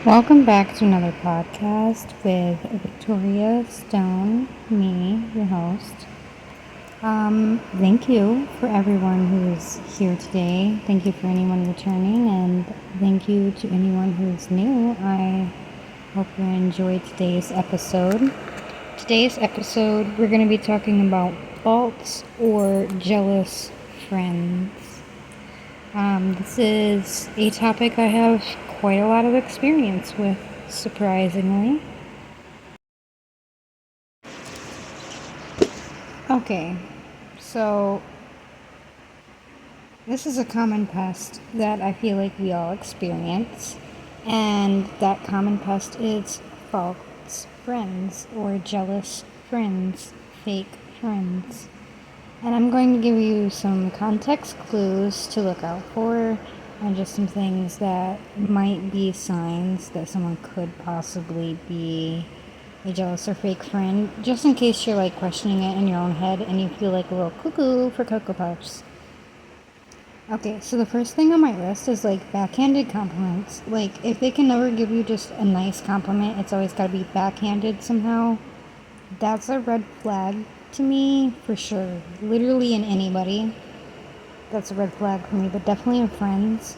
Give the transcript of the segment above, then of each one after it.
Welcome back to another podcast with Victoria Stone, me, your host. Thank you for everyone who's here today. Thank you for anyone returning, and thank you to anyone who's new. I hope you enjoyed today's episode. Today's episode, we're going to be talking about false or jealous friends. This is a topic I have quite a lot of experience with, surprisingly. Okay, so this is a common pest that I feel like we all experience, and that common pest is false friends or jealous friends, fake friends. And I'm going to give you some context clues to look out for and just some things that might be signs that someone could possibly be a jealous or fake friend, just in case you're like questioning it in your own head and you feel like a little cuckoo for Cocoa Puffs. Okay, so the first thing on my list is like backhanded compliments. Like, if they can never give you just a nice compliment, it's always got to be backhanded somehow. That's a red flag to me, for sure. Literally in anybody, that's a red flag for me, but definitely in friends.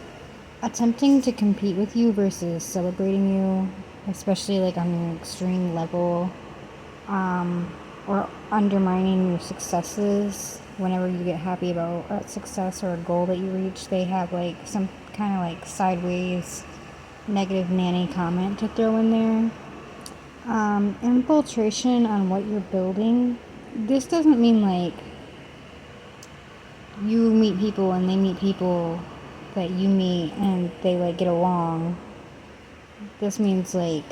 Attempting to compete with you versus celebrating you, especially like on an extreme level, or undermining your successes. Whenever you get happy about a success or a goal that you reach, they have like some kind of like sideways negative nanny comment to throw in there. Infiltration on what you're building. This doesn't mean like you meet people and they meet people that you meet and they like get along. This means like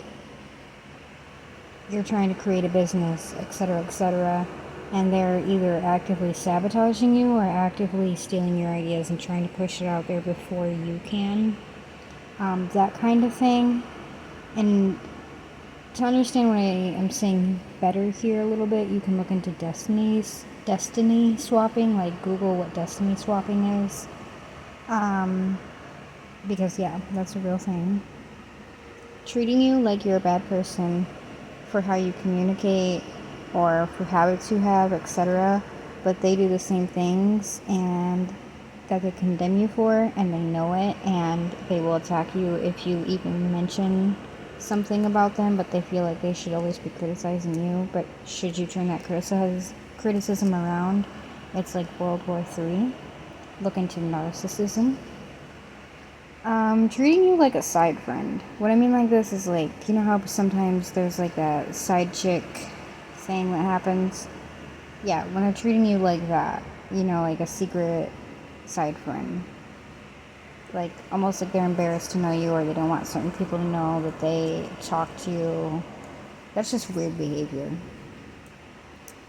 you're trying to create a business, etc., and they're either actively sabotaging you or actively stealing your ideas and trying to push it out there before you can. That kind of thing. And to understand what I am saying better here a little bit, you can look into destiny swapping, like Google what destiny swapping is. Because yeah, that's a real thing. Treating you like you're a bad person for how you communicate or for habits you have, etc. But they do the same things and that they condemn you for, and they know it, and they will attack you if you even mention something about them, but they feel like they should always be criticizing you. But should you turn that criticism around, it's like World War III. Look into narcissism. Treating you like a side friend. What I mean like this is like, you know how sometimes there's like that side chick thing that happens? Yeah, when they're treating you like that, you know, like a secret side friend. Like, almost like they're embarrassed to know you, or they don't want certain people to know that they talk to you. That's just weird behavior.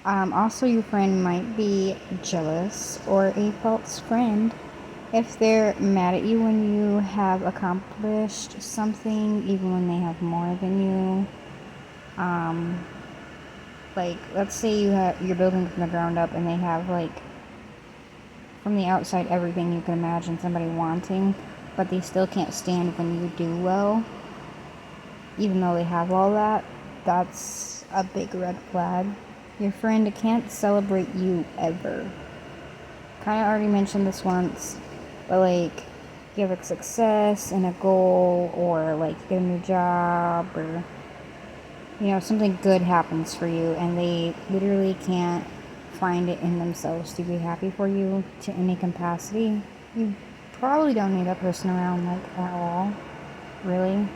Also, your friend might be jealous or a false friend if they're mad at you when you have accomplished something, even when they have more than you. Like, let's say you're building from the ground up and they have like from the outside everything you can imagine somebody wanting, but they still can't stand when you do well, even though they have all that. That's a big red flag. Your friend can't celebrate you ever. Kind of already mentioned this once, but like you have a success and a goal, or like you get a new job, or you know, something good happens for you, and they literally can't find it in themselves to be happy for you to any capacity. You probably don't need that person around like at all, really.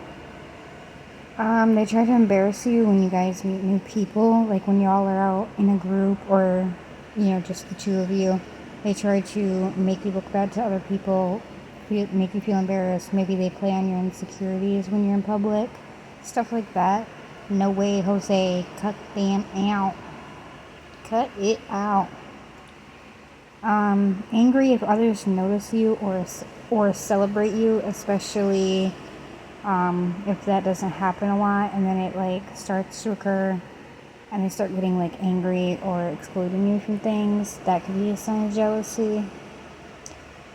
They try to embarrass you when you guys meet new people, like when y'all are out in a group, or you know, just the two of you. They try to make you look bad to other people, make you feel embarrassed. Maybe they play on your insecurities when you're in public, stuff like that. No way, Jose. Cut them out. Cut it out. Angry if others notice you or celebrate you, especially if that doesn't happen a lot, and then it like starts to occur, and they start getting like angry or excluding you from things. That could be a sign of jealousy.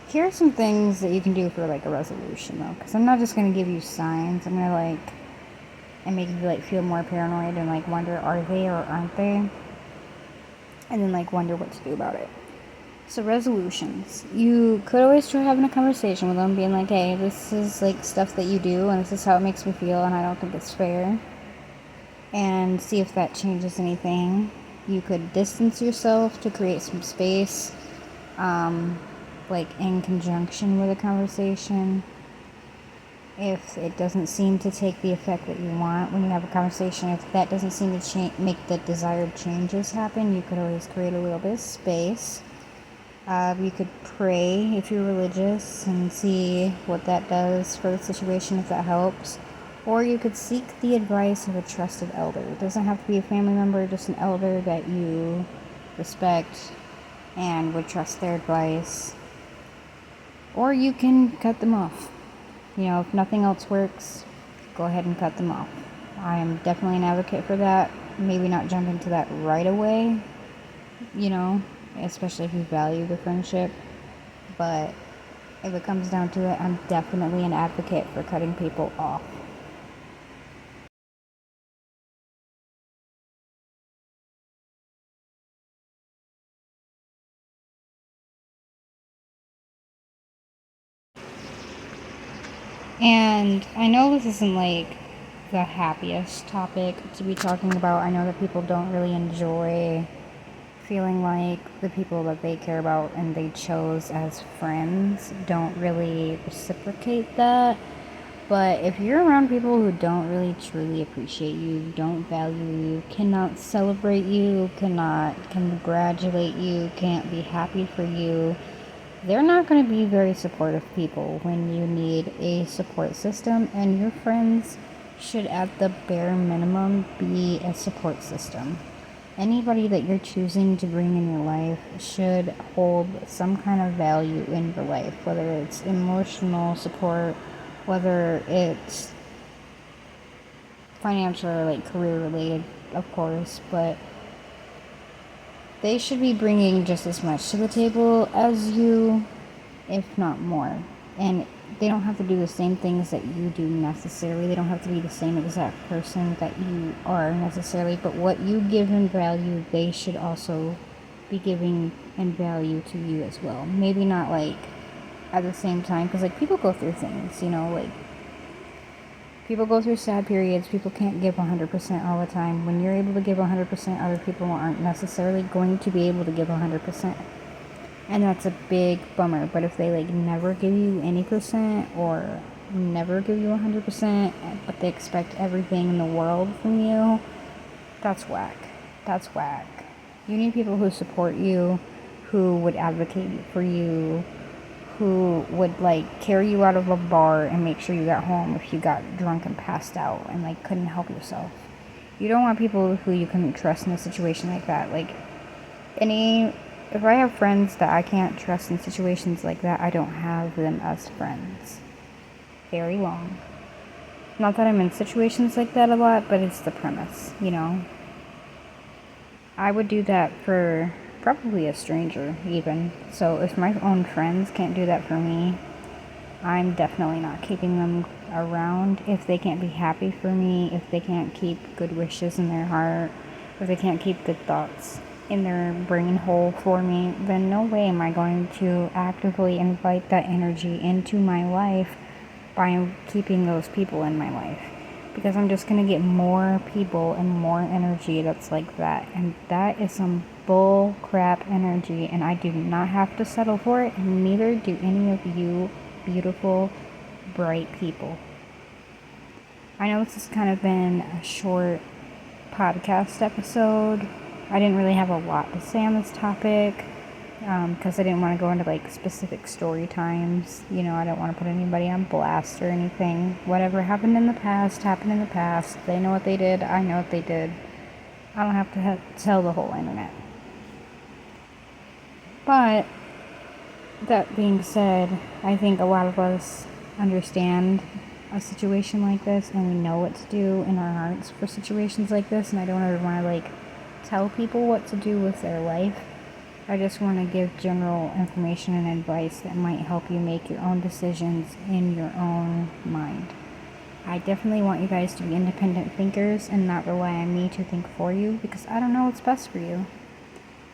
here are some things that you can do for like a resolution though, because I'm not just going to give you signs. I'm going to like, and make you like feel more paranoid and like wonder, are they or aren't they? And then like wonder what to do about it. So resolutions. You could always try having a conversation with them, being like, hey, this is like stuff that you do and this is how it makes me feel and I don't think it's fair. And see if that changes anything. You could distance yourself to create some space, like in conjunction with a conversation. If it doesn't seem to take the effect that you want when you have a conversation, if that doesn't seem to make the desired changes happen, you could always create a little bit of space. You could pray if you're religious and see what that does for the situation, if that helps. Or you could seek the advice of a trusted elder. It doesn't have to be a family member, just an elder that you respect and would trust their advice. Or you can cut them off. You know, if nothing else works, go ahead and cut them off. I am definitely an advocate for that. Maybe not jump into that right away, you know, especially if you value the friendship. But if it comes down to it, I'm definitely an advocate for cutting people off. And I know this isn't like the happiest topic to be talking about. I know that people don't really enjoy feeling like the people that they care about and they chose as friends don't really reciprocate that. But if you're around people who don't really truly appreciate you, don't value you, cannot celebrate you, cannot congratulate you, can't be happy for you, they're not going to be very supportive people when you need a support system, and your friends should at the bare minimum be a support system. Anybody that you're choosing to bring in your life should hold some kind of value in your life, whether it's emotional support, whether it's financial or like career related, of course, but they should be bringing just as much to the table as you, if not more. And they don't have to do the same things that you do necessarily. They don't have to be the same exact person that you are necessarily. But what you give in value, they should also be giving in value to you as well. Maybe not like at the same time, because like people go through things, you know, like people go through sad periods. People can't give 100% all the time. When you're able to give 100%, other people aren't necessarily going to be able to give 100%. And that's a big bummer. But if they like never give you any percent or never give you 100%, but they expect everything in the world from you, that's whack. That's whack. You need people who support you, who would advocate for you, who would like carry you out of a bar and make sure you got home if you got drunk and passed out and like couldn't help yourself. You don't want people who you can trust in a situation like that. Like if I have friends that I can't trust in situations like that, I don't have them as friends very long. Not that I'm in situations like that a lot, but it's the premise, you know. I would do that for probably a stranger even. So if my own friends can't do that for me, I'm definitely not keeping them around. If they can't be happy for me, if they can't keep good wishes in their heart, if they can't keep good thoughts in their brain hole for me, then no way am I going to actively invite that energy into my life by keeping those people in my life. Because I'm just going to get more people and more energy that's like that. And that is some bull crap energy, and I do not have to settle for it, and neither do any of you beautiful, bright people. I know this has kind of been a short podcast episode. I didn't really have a lot to say on this topic because I didn't want to go into like specific story times. You know, I don't want to put anybody on blast or anything. Whatever happened in the past happened in the past. They know what they did. I know what they did. I don't have to tell the whole internet. But that being said, I think a lot of us understand a situation like this, and we know what to do in our hearts for situations like this, and I don't ever want to like tell people what to do with their life, I just want to give general information and advice that might help you make your own decisions in your own mind. I definitely want you guys to be independent thinkers and not rely on me to think for you, because I don't know what's best for you.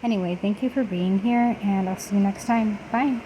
Anyway, thank you for being here, and I'll see you next time. Bye.